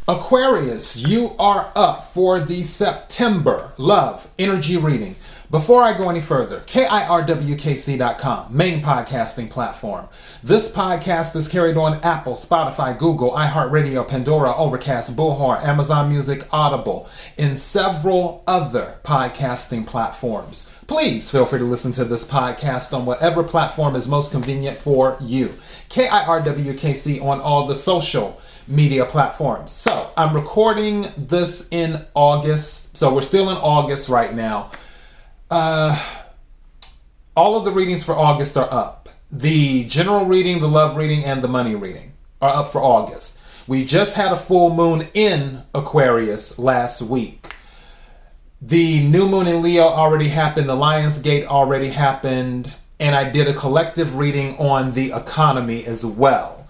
Aquarius, you are up for the September love energy reading. Before I go any further, kirwkc.com, main podcasting platform. This podcast is carried on Apple, Spotify, Google, iHeartRadio, Pandora, Overcast, Bullhorn, Amazon Music, Audible, and several other podcasting platforms. Please feel free to listen to this podcast on whatever platform is most convenient for you. KIRWKC on all the social media platforms. So I'm recording this in August. So we're still in August right now. All of the readings for August are up. The general reading, the love reading, and the money reading are up for August. We just had a full moon in Aquarius last week. The new moon in Leo already happened. The Lion's Gate already happened. And I did a collective reading on the economy as well.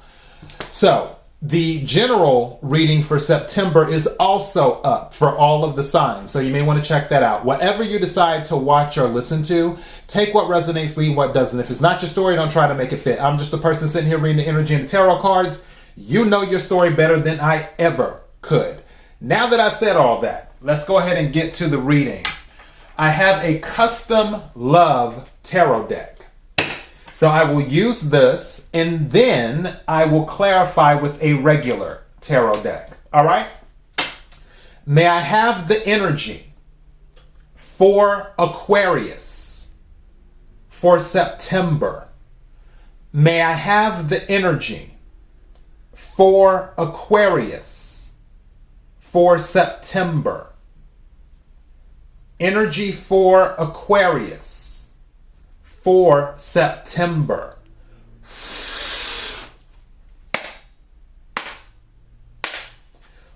So the general reading for September is also up for all of the signs. So you may want to check that out. Whatever you decide to watch or listen to, take what resonates, leave what doesn't. If it's not your story, don't try to make it fit. I'm just a person sitting here reading the energy and the tarot cards. You know your story better than I ever could. Now that I said all that, let's go ahead and get to the reading. I have a custom love tarot deck. So I will use this and then I will clarify with a regular tarot deck. All right? May I have the energy for Aquarius for September? May I have the energy for Aquarius for September? Energy for Aquarius for September.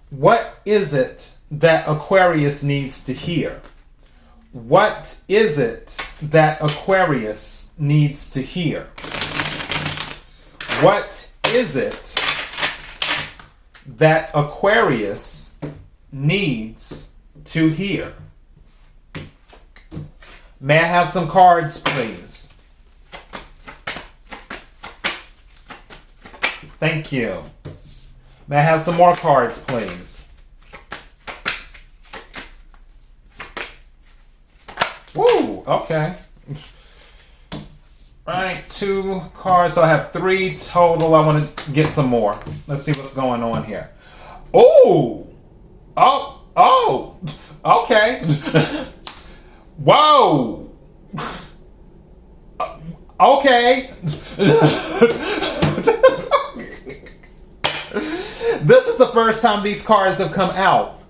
What is it that Aquarius needs to hear? What is it that Aquarius needs to hear? What is it that Aquarius needs to hear? May I have some cards, please? Thank you. May I have some more cards, please? Woo, okay. Right, 2 cards. So I have 3 total. I want to get some more. Let's see what's going on here. Oh, okay. Whoa. Okay. This is the first time these cards have come out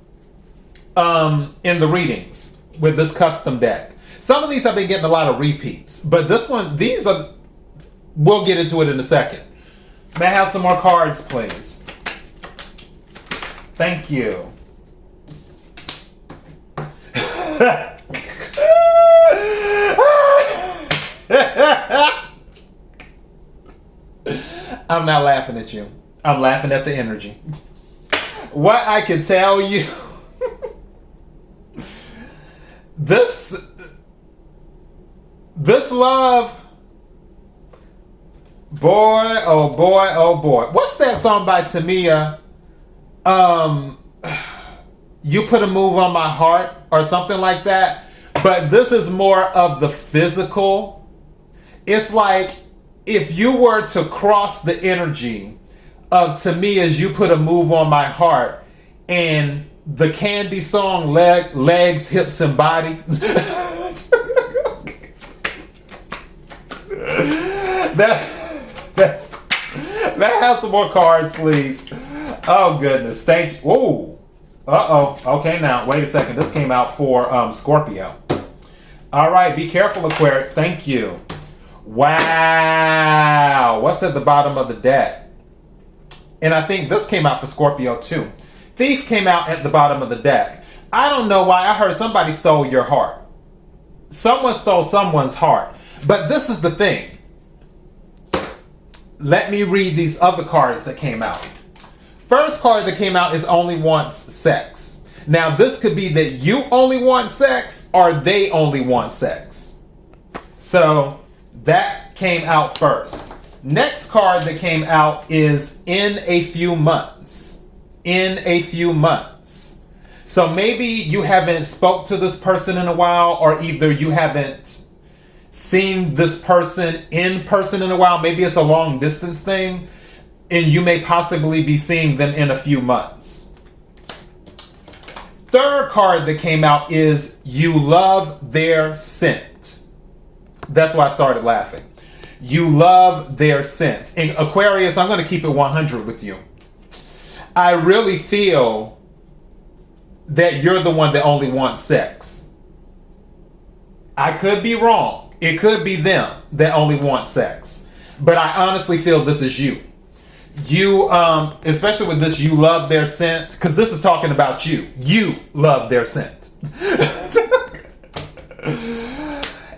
in the readings with this custom deck. Some of these I've been getting a lot of repeats, but we'll get into it in a second. May I have some more cards, please? Thank you. I'm not laughing at you. I'm laughing at the energy. What I can tell you, this love, boy, oh boy, oh boy. What's that song by Tamia? You Put a Move on My Heart or something like that. But this is more of the physical. It's like if you were to cross the energy of Tamia's You Put a Move on My Heart and the Candy song Legs, Hips, and Body. That has some more cards, please. Oh, goodness. Thank you. Ooh. Uh-oh. Okay, now, wait a second. This came out for Scorpio. All right. Be careful, Aquarius. Thank you. Wow. What's at the bottom of the deck? And I think this came out for Scorpio, too. Thief came out at the bottom of the deck. I don't know why. I heard somebody stole your heart. Someone stole someone's heart. But this is the thing. Let me read these other cards that came out. First card that came out is Only Wants Sex. Now, this could be that you only want sex or they only want sex. So, that came out first. Next card that came out is In a Few Months. in a few months. So maybe you haven't spoke to this person in a while, or either you haven't seen this person in person in a while. Maybe it's a long distance thing, and you may possibly be seeing them in a few months. Third card that came out is you love their scent. That's why I started laughing. You love their scent. In Aquarius, I'm going to keep it 100 with you. I really feel that you're the one that only wants sex. I could be wrong. It could be them that only want sex. But I honestly feel this is you. You, especially with this, you love their scent, because this is talking about you. You love their scent.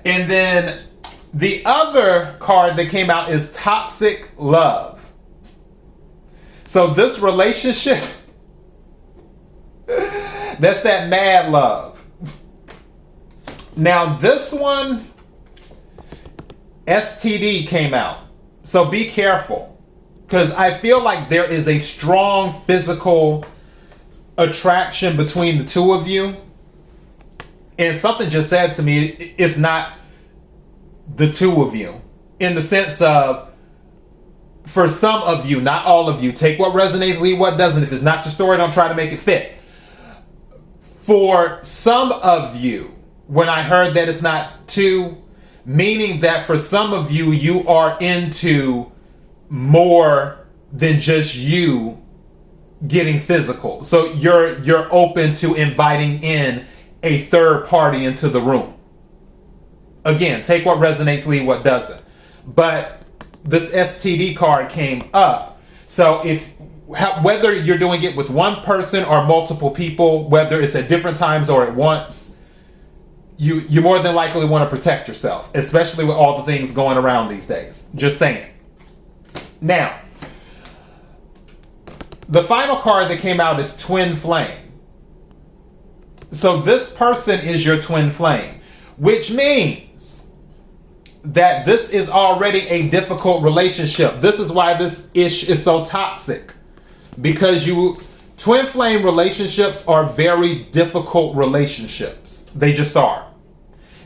And then the other card that came out is toxic love. So this relationship, that's that mad love. Now this one, STD came out. So be careful. Because I feel like there is a strong physical attraction between the two of you. And something just said to me, it's not the two of you. In the sense of, for some of you, not all of you, take what resonates, leave what doesn't. If it's not your story, don't try to make it fit. For some of you, when I heard that it's not two, meaning that for some of you, you are into more than just you getting physical. So you're open to inviting in a third party into the room. Again, take what resonates, leave what doesn't. But this STD card came up. So whether you're doing it with one person or multiple people, whether it's at different times or at once, you more than likely want to protect yourself, especially with all the things going around these days. Just saying. Now, the final card that came out is Twin Flame. So this person is your twin flame, which means that this is already a difficult relationship. This is why this ish is so toxic. Because twin flame relationships are very difficult relationships. They just are.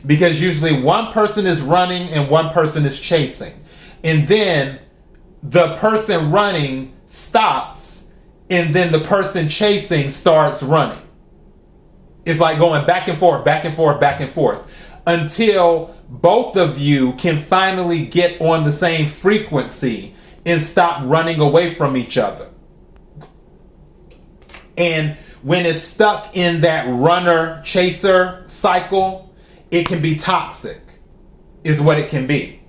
Because usually one person is running and one person is chasing. And then the person running stops, and then the person chasing starts running. It's like going back and forth, back and forth, back and forth, until both of you can finally get on the same frequency and stop running away from each other. And when it's stuck in that runner-chaser cycle, it can be toxic, is what it can be.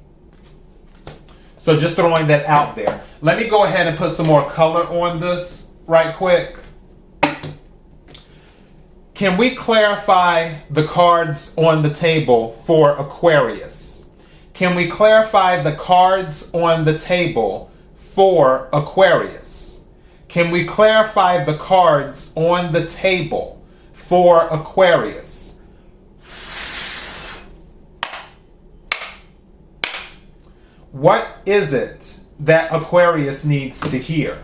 So just throwing that out there. Let me go ahead and put some more color on this right quick. Can we clarify the cards on the table for Aquarius? Can we clarify the cards on the table for Aquarius? Can we clarify the cards on the table for Aquarius? What is it that Aquarius needs to hear?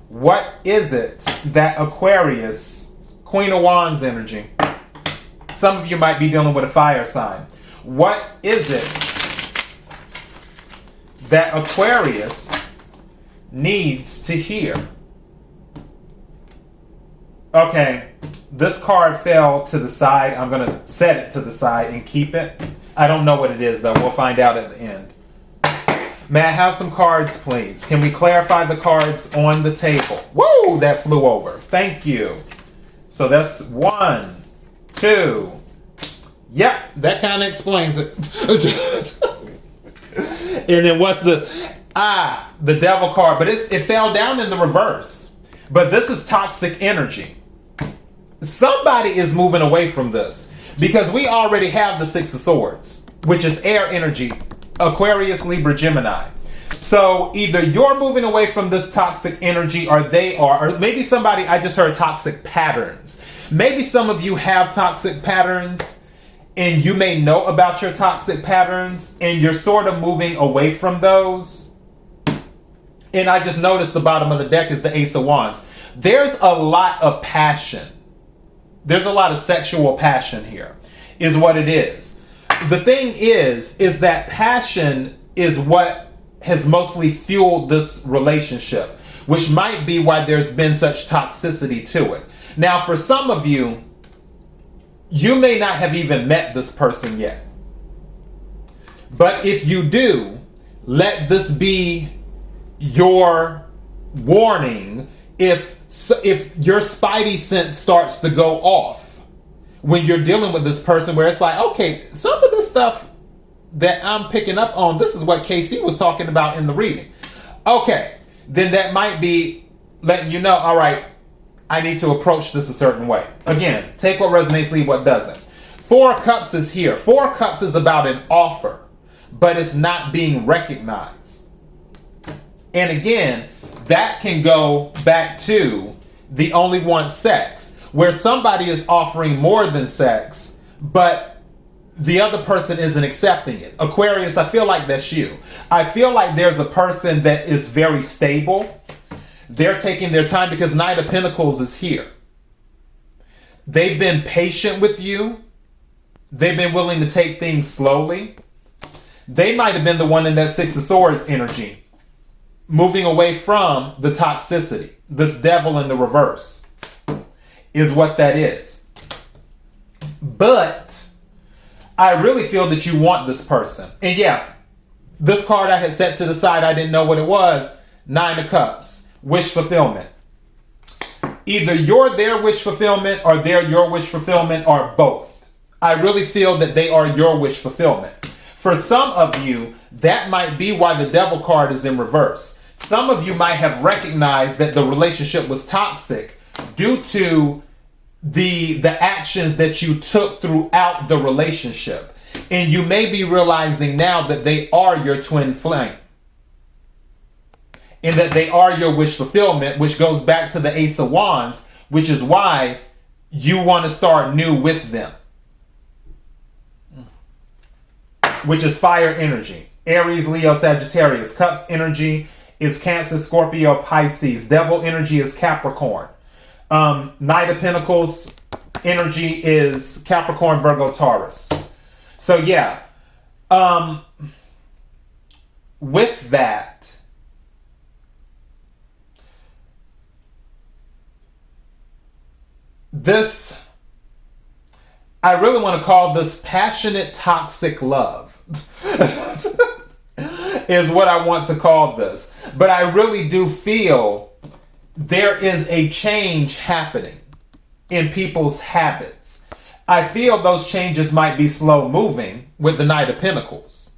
What is it that Aquarius, Queen of Wands energy, some of you might be dealing with a fire sign. What is it that Aquarius needs to hear? Okay, this card fell to the side. I'm going to set it to the side and keep it. I don't know what it is, though. We'll find out at the end. May I have some cards, please? Can we clarify the cards on the table? Woo! That flew over. Thank you. So that's 1, 2. Yep, that kind of explains it. And then what's the devil card. But it fell down in the reverse. But this is toxic energy. Somebody is moving away from this. Because we already have the Six of Swords, which is air energy. Aquarius, Libra, Gemini. So either you're moving away from this toxic energy or they are. Or maybe somebody, I just heard toxic patterns. Maybe some of you have toxic patterns and you may know about your toxic patterns and you're sort of moving away from those. And I just noticed the bottom of the deck is the Ace of Wands. There's a lot of passion. There's a lot of sexual passion here, is what it is. The thing is that passion is what has mostly fueled this relationship, which might be why there's been such toxicity to it. Now, for some of you, you may not have even met this person yet. But if you do, let this be your warning if your spidey sense starts to go off when you're dealing with this person, where it's like, okay, some of this stuff that I'm picking up on, this is what KC was talking about in the reading. Okay, then that might be letting you know, all right, I need to approach this a certain way. Again, take what resonates, leave what doesn't. 4 of Cups is here. 4 of Cups is about an offer, but it's not being recognized. And again, that can go back to the only want sex, where somebody is offering more than sex, but the other person isn't accepting it. Aquarius, I feel like that's you. I feel like there's a person that is very stable. They're taking their time because Knight of Pentacles is here. They've been patient with you. They've been willing to take things slowly. They might have been the one in that 6 of Swords energy, moving away from the toxicity. This devil in the reverse is what that is. But I really feel that you want this person. And yeah, this card I had set to the side, I didn't know what it was. 9 of Cups. Wish fulfillment. Either you're their wish fulfillment or they're your wish fulfillment, or both. I really feel that they are your wish fulfillment. For some of you, that might be why the devil card is in reverse. Some of you might have recognized that the relationship was toxic due to the actions that you took throughout the relationship. And you may be realizing now that they are your twin flame, and that they are your wish fulfillment, which goes back to the Ace of Wands, which is why you want to start new with them, which is fire energy. Aries, Leo, Sagittarius. Cups energy is Cancer, Scorpio, Pisces. Devil energy is Capricorn. Knight of Pentacles energy is Capricorn, Virgo, Taurus. So yeah, with that, I really want to call this passionate toxic love is what I want to call this. But I really do feel there is a change happening in people's habits. I feel those changes might be slow moving with the Knight of Pentacles.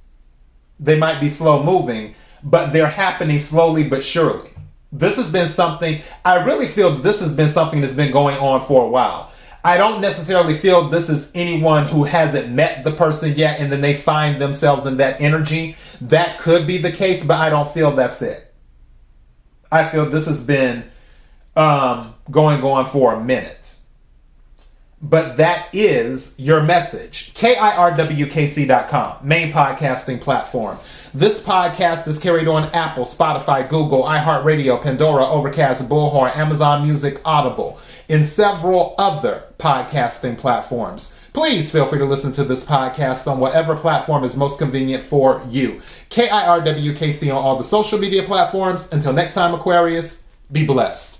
They might be slow moving, but they're happening slowly but surely. This has been something, I really feel this has been something that's been going on for a while. I don't necessarily feel this is anyone who hasn't met the person yet and then they find themselves in that energy. That could be the case, but I don't feel that's it. I feel this has been going on for a minute. But that is your message. kirwkc.com, main podcasting platform. This podcast is carried on Apple, Spotify, Google, iHeartRadio, Pandora, Overcast, Bullhorn, Amazon Music, Audible, and several other podcasting platforms. Please feel free to listen to this podcast on whatever platform is most convenient for you. KIRWKC on all the social media platforms. Until next time, Aquarius, be blessed.